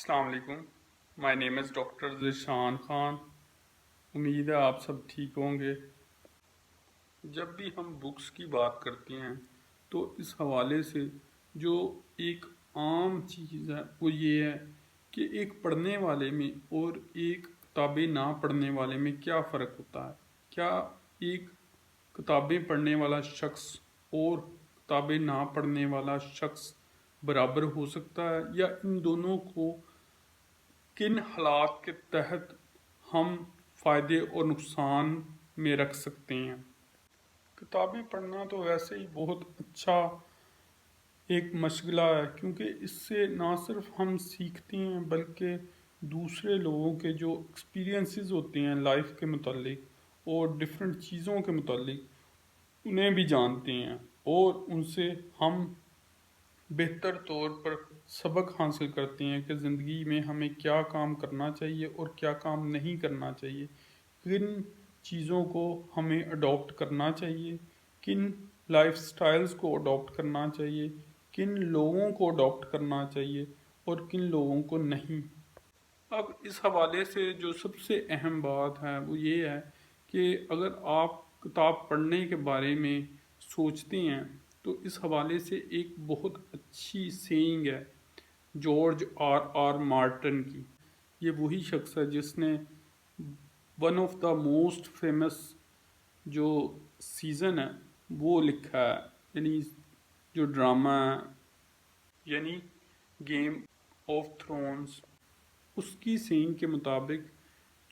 السلام علیکم. مائی نیم is doctor Zeeshan Khan. امید ہے آپ سب ٹھیک ہوں گے. جب بھی ہم بکس کی بات کرتے ہیں تو اس حوالے سے جو ایک عام چیز ہے وہ یہ ہے کہ ایک پڑھنے والے میں اور ایک کتابیں نہ پڑھنے والے میں کیا فرق ہوتا ہے. کیا ایک کتابیں پڑھنے والا شخص اور کتابیں نہ پڑھنے والا شخص برابر ہو سکتا ہے، یا ان دونوں کو کن حالات کے تحت ہم فائدے اور نقصان میں رکھ سکتے ہیں؟ کتابیں پڑھنا تو ویسے ہی بہت اچھا ایک مشغلہ ہے، کیونکہ اس سے نہ صرف ہم سیکھتے ہیں بلکہ دوسرے لوگوں کے جو ایکسپیرینسز ہوتے ہیں لائف کے متعلق اور ڈفرینٹ چیزوں کے متعلق انہیں بھی جانتے ہیں، اور ان سے ہم بہتر طور پر سبق حاصل کرتے ہیں کہ زندگی میں ہمیں کیا کام کرنا چاہیے اور کیا کام نہیں کرنا چاہیے، کن چیزوں کو ہمیں اڈاپٹ کرنا چاہیے، کن لائف سٹائلز کو اڈاپٹ کرنا چاہیے، کن لوگوں کو اڈاپٹ کرنا چاہیے اور کن لوگوں کو نہیں. اب اس حوالے سے جو سب سے اہم بات ہے وہ یہ ہے کہ اگر آپ کتاب پڑھنے کے بارے میں سوچتے ہیں تو اس حوالے سے ایک بہت اچھی سینگ ہے جارج آر آر مارٹن کی. یہ وہی شخص ہے جس نے one of the most famous جو سیزن ہے وہ لکھا ہے، یعنی جو ڈرامہ ہے، یعنی گیم آف تھرونز. اس کی سینگ کے مطابق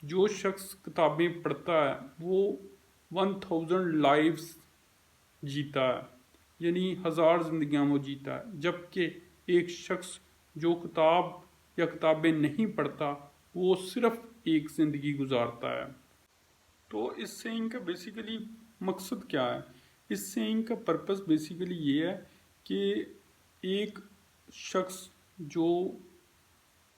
جو شخص کتابیں پڑھتا ہے وہ 1000 لائفز جیتا ہے، یعنی 1000 زندگیاں وہ جیتا ہے، جبکہ ایک شخص جو کتاب یا کتابیں نہیں پڑھتا وہ صرف ایک زندگی گزارتا ہے. تو اس سینگ کا بیسیکلی مقصد کیا ہے؟ اس سینگ کا پرپس بیسیکلی یہ ہے کہ ایک شخص جو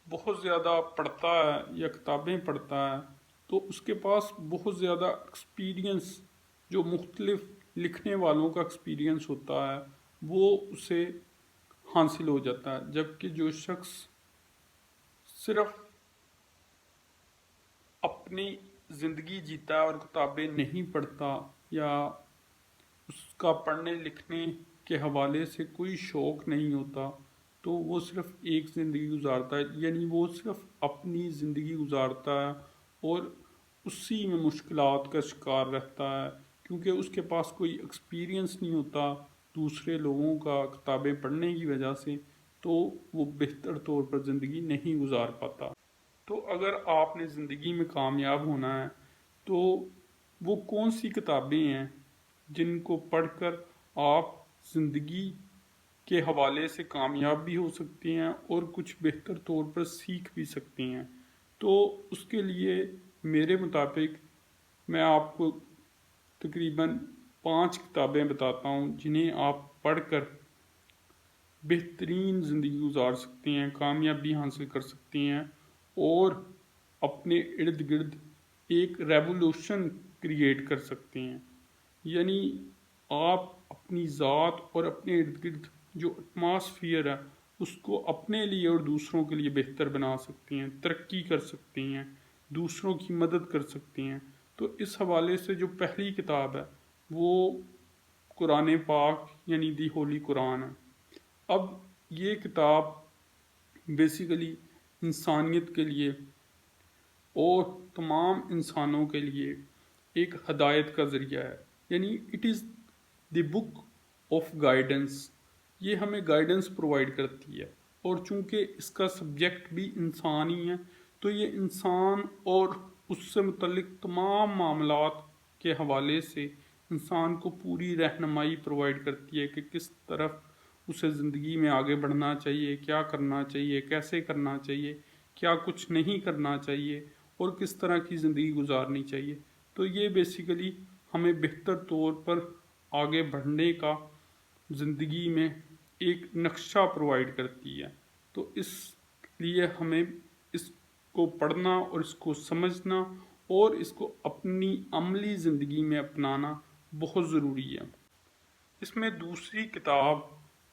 بہت زیادہ پڑھتا ہے یا کتابیں پڑھتا ہے تو اس کے پاس بہت زیادہ ایکسپیرینس، جو مختلف لکھنے والوں کا ایکسپیرینس ہوتا ہے وہ اسے حاصل ہو جاتا ہے، جبکہ جو شخص صرف اپنی زندگی جیتا ہے اور کتابیں نہیں پڑھتا یا اس کا پڑھنے لکھنے کے حوالے سے کوئی شوق نہیں ہوتا تو وہ صرف ایک زندگی گزارتا ہے، یعنی وہ صرف اپنی زندگی گزارتا ہے اور اسی میں مشکلات کا شکار رہتا ہے، کیونکہ اس کے پاس کوئی ایکسپیرینس نہیں ہوتا دوسرے لوگوں کا کتابیں پڑھنے کی وجہ سے، تو وہ بہتر طور پر زندگی نہیں گزار پاتا. تو اگر آپ نے زندگی میں کامیاب ہونا ہے تو وہ کون سی کتابیں ہیں جن کو پڑھ کر آپ زندگی کے حوالے سے کامیاب بھی ہو سکتے ہیں اور کچھ بہتر طور پر سیکھ بھی سکتے ہیں؟ تو اس کے لیے میرے مطابق میں آپ کو تقریباً 5 کتابیں بتاتا ہوں جنہیں آپ پڑھ کر بہترین زندگی گزار سکتے ہیں، کامیابی حاصل کر سکتے ہیں اور اپنے ارد گرد ایک ریولوشن کریٹ کر سکتے ہیں. یعنی آپ اپنی ذات اور اپنے ارد گرد جو ایٹماسفیئر ہے اس کو اپنے لیے اور دوسروں کے لیے بہتر بنا سکتے ہیں، ترقی کر سکتے ہیں، دوسروں کی مدد کر سکتے ہیں. تو اس حوالے سے جو پہلی کتاب ہے وہ قرآن پاک یعنی دی ہولی قرآن ہے. اب یہ کتاب بیسیکلی انسانیت کے لیے اور تمام انسانوں کے لیے ایک ہدایت کا ذریعہ ہے، یعنی it is the book of guidance. یہ ہمیں گائیڈنس پرووائڈ کرتی ہے، اور چونکہ اس کا سبجیکٹ بھی انسان ہی ہے تو یہ انسان اور اس سے متعلق تمام معاملات کے حوالے سے انسان کو پوری رہنمائی پرووائڈ کرتی ہے کہ کس طرف اسے زندگی میں آگے بڑھنا چاہیے، کیا کرنا چاہیے، کیسے کرنا چاہیے، کیا کچھ نہیں کرنا چاہیے اور کس طرح کی زندگی گزارنی چاہیے. تو یہ بیسیکلی ہمیں بہتر طور پر آگے بڑھنے کا زندگی میں ایک نقشہ پرووائڈ کرتی ہے. تو اس لیے ہمیں اس کو پڑھنا اور اس کو سمجھنا اور اس کو اپنی عملی زندگی میں اپنانا بہت ضروری ہے. اس میں دوسری کتاب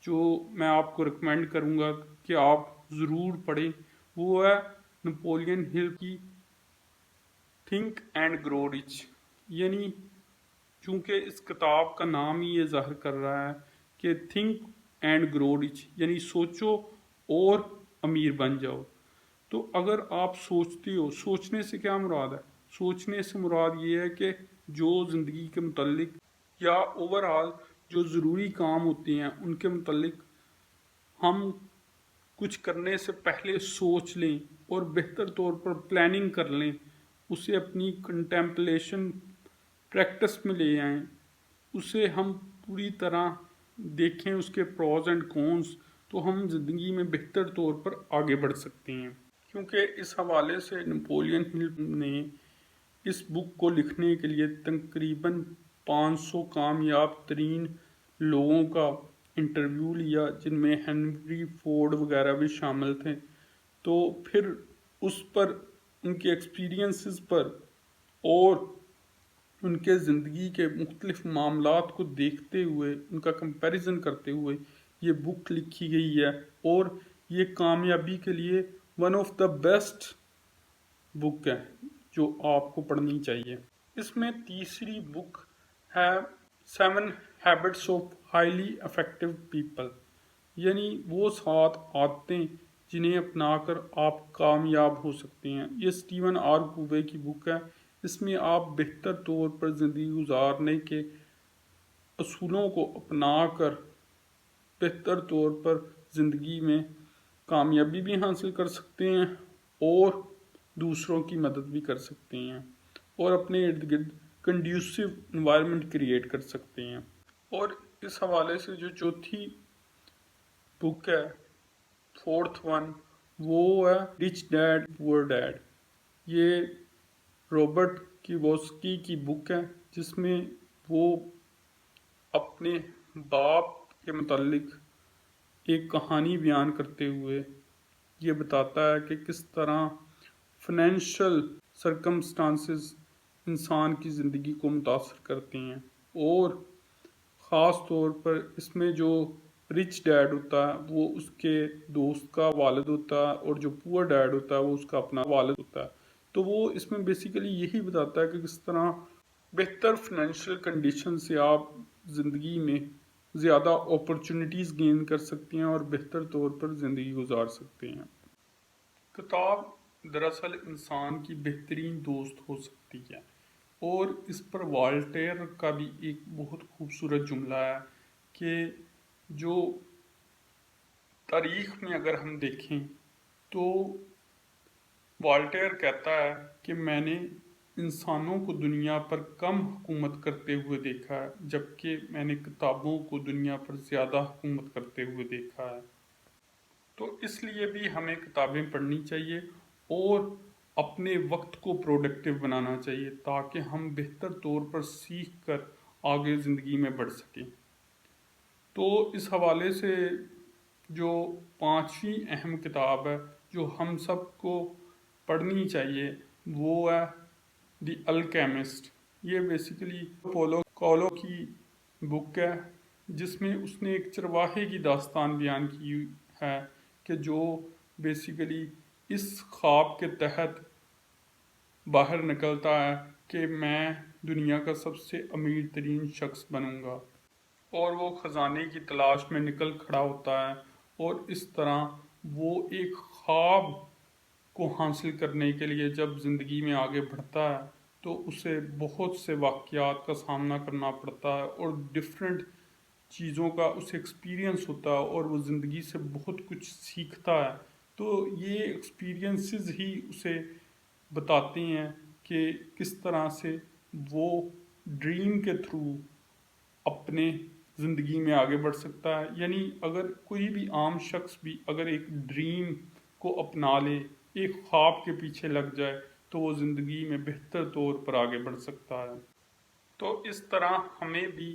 جو میں آپ کو ریکمینڈ کروں گا کہ آپ ضرور پڑھیں وہ ہے نپولین ہل کی تھنک اینڈ گرو رچ. یعنی چونکہ اس کتاب کا نام ہی یہ ظاہر کر رہا ہے کہ تھنک اینڈ گرو رچ یعنی سوچو اور امیر بن جاؤ. تو اگر آپ سوچتے ہو، سوچنے سے کیا مراد ہے؟ سوچنے سے مراد یہ ہے کہ جو زندگی کے متعلق یا اوور آل جو ضروری کام ہوتے ہیں ان کے متعلق ہم کچھ کرنے سے پہلے سوچ لیں اور بہتر طور پر پلاننگ کر لیں، اسے اپنی کنٹمپلیشن پریکٹس میں لے آئیں، اسے ہم پوری طرح دیکھیں اس کے پروز اینڈ کونس، تو ہم زندگی میں بہتر طور پر آگے بڑھ سکتے ہیں. کیونکہ اس حوالے سے نپولین ہل نے اس بک کو لکھنے کے لیے تقریباً 500 کامیاب ترین لوگوں کا انٹرویو لیا، جن میں ہنری فورڈ وغیرہ بھی شامل تھے. تو پھر اس پر ان کے ایکسپیرینسز پر اور ان کے زندگی کے مختلف معاملات کو دیکھتے ہوئے ان کا کمپیریزن کرتے ہوئے یہ بک لکھی گئی ہے، اور یہ کامیابی کے لیے ون آف دا بیسٹ بک ہے جو آپ کو پڑھنی چاہیے. اس میں تیسری بک ہے 7 habits of highly effective people, یعنی وہ 7 عادتیں جنہیں اپنا کر آپ کامیاب ہو سکتے ہیں. یہ اسٹیون آر کووے کی بک ہے. اس میں آپ بہتر طور پر زندگی گزارنے کے اصولوں کو اپنا کر بہتر طور پر زندگی میں کامیابی بھی حاصل کر سکتے ہیں اور دوسروں کی مدد بھی کر سکتے ہیں اور اپنے ارد گرد کنڈیوسو انوائرمنٹ کریٹ کر سکتے ہیں. اور اس حوالے سے جو چوتھی بک ہے، فورتھ ون، وہ ہے رچ ڈیڈ پور ڈیڈ. یہ رابرٹ کیوساکی کی بک ہے، جس میں وہ اپنے باپ کے متعلق ایک کہانی بیان کرتے ہوئے یہ بتاتا ہے کہ کس طرح فنینشل سرکمسٹانسز انسان کی زندگی کو متاثر کرتے ہیں. اور خاص طور پر اس میں جو رچ ڈیڈ ہوتا ہے وہ اس کے دوست کا والد ہوتا ہے، اور جو پور ڈیڈ ہوتا ہے وہ اس کا اپنا والد ہوتا ہے. تو وہ اس میں بیسیکلی یہی بتاتا ہے کہ کس طرح بہتر فنینشیل کنڈیشن سے آپ زندگی میں زیادہ اپرچونٹیز گین کر سکتے ہیں اور بہتر طور پر زندگی گزار سکتے ہیں. کتاب دراصل انسان کی بہترین دوست ہو سکتی ہے، اور اس پر والٹیر کا بھی ایک بہت خوبصورت جملہ ہے کہ جو تاریخ میں اگر ہم دیکھیں تو والٹیر کہتا ہے کہ میں نے انسانوں کو دنیا پر کم حکومت کرتے ہوئے دیکھا ہے، جبکہ میں نے کتابوں کو دنیا پر زیادہ حکومت کرتے ہوئے دیکھا ہے. تو اس لیے بھی ہمیں کتابیں پڑھنی چاہیے اور اپنے وقت کو پروڈکٹیو بنانا چاہیے تاکہ ہم بہتر طور پر سیکھ کر آگے زندگی میں بڑھ سکیں. تو اس حوالے سے جو 5ویں اہم کتاب ہے جو ہم سب کو پڑھنی چاہیے وہ ہے دی الکیمسٹ. یہ بیسیکلی پولو کولو کی بک ہے، جس میں اس نے ایک چرواہے کی داستان بیان کی ہے کہ جو بیسیکلی اس خواب کے تحت باہر نکلتا ہے کہ میں دنیا کا سب سے امیر ترین شخص بنوں گا، اور وہ خزانے کی تلاش میں نکل کھڑا ہوتا ہے. اور اس طرح وہ ایک خواب کو حاصل کرنے کے لیے جب زندگی میں آگے بڑھتا ہے تو اسے بہت سے واقعات کا سامنا کرنا پڑتا ہے اور ڈفرینٹ چیزوں کا اسے ایکسپیرینس ہوتا ہے اور وہ زندگی سے بہت کچھ سیکھتا ہے. تو یہ ایکسپیرینسز ہی اسے بتاتے ہیں کہ کس طرح سے وہ ڈریم کے تھرو اپنے زندگی میں آگے بڑھ سکتا ہے. یعنی اگر کوئی بھی عام شخص بھی اگر ایک ڈریم کو اپنا لے، ایک خواب کے پیچھے لگ جائے، تو وہ زندگی میں بہتر طور پر آگے بڑھ سکتا ہے. تو اس طرح ہمیں بھی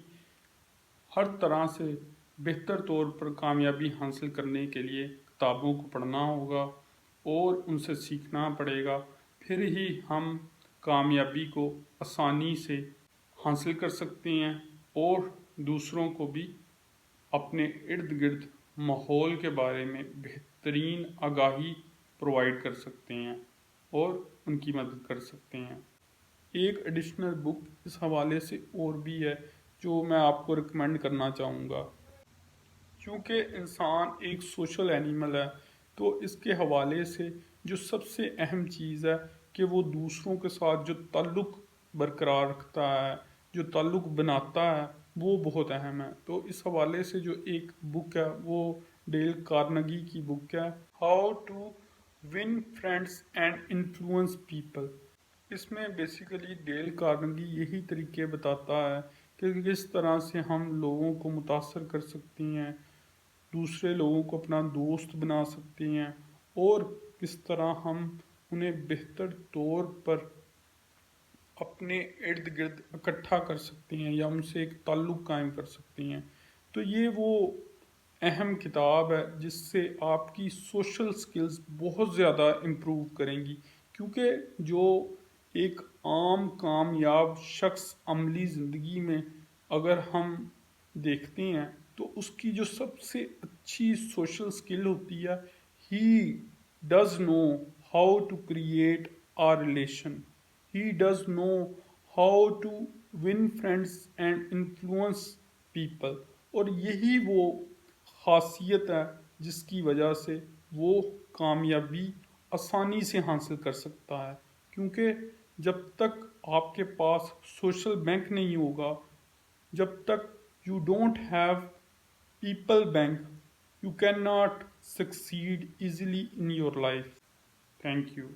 ہر طرح سے بہتر طور پر کامیابی حاصل کرنے کے لیے کتابوں کو پڑھنا ہوگا اور ان سے سیکھنا پڑے گا. پھر ہی ہم کامیابی کو آسانی سے حاصل کر سکتے ہیں اور دوسروں کو بھی اپنے ارد گرد ماحول کے بارے میں بہترین آگاہی پرووائڈ کر سکتے ہیں اور ان کی مدد کر سکتے ہیں۔ ایک ایڈیشنل بک اس حوالے سے اور بھی ہے جو میں آپ کو ریکمینڈ کرنا چاہوں گا۔ چونکہ انسان ایک سوشل اینیمل ہے تو اس کے حوالے سے جو سب سے اہم چیز ہے کہ وہ دوسروں کے ساتھ جو تعلق برقرار رکھتا ہے، جو تعلق بناتا ہے، وہ بہت اہم ہے۔ تو اس حوالے سے جو ایک بک ہے وہ ڈیل کارنگی کی بک ہے، how to win friends and influence people. اس میں بیسیکلی ڈیل کارنگی یہی طریقے بتاتا ہے کہ کس طرح سے ہم لوگوں کو متاثر کر سکتے ہیں، دوسرے لوگوں کو اپنا دوست بنا سکتے ہیں، اور کس طرح ہم انہیں بہتر طور پر اپنے ارد گرد اکٹھا کر سکتے ہیں یا ان سے ایک تعلق قائم کر سکتے ہیں۔ تو یہ وہ اہم کتاب ہے جس سے آپ کی سوشل سکلز بہت زیادہ امپروو کریں گی، کیونکہ جو ایک عام کامیاب شخص عملی زندگی میں اگر ہم دیکھتے ہیں تو اس کی جو سب سے اچھی سوشل سکل ہوتی ہے، he does know how to create a relation, he does know how to win friends and influence people. اور یہی وہ خاصیت ہے جس کی وجہ سے وہ کامیابی آسانی سے حاصل کر سکتا ہے، کیونکہ جب تک آپ کے پاس سوشل بینک نہیں ہوگا، جب تک you don't have people bank, you can not succeed easily in your life. Thank you.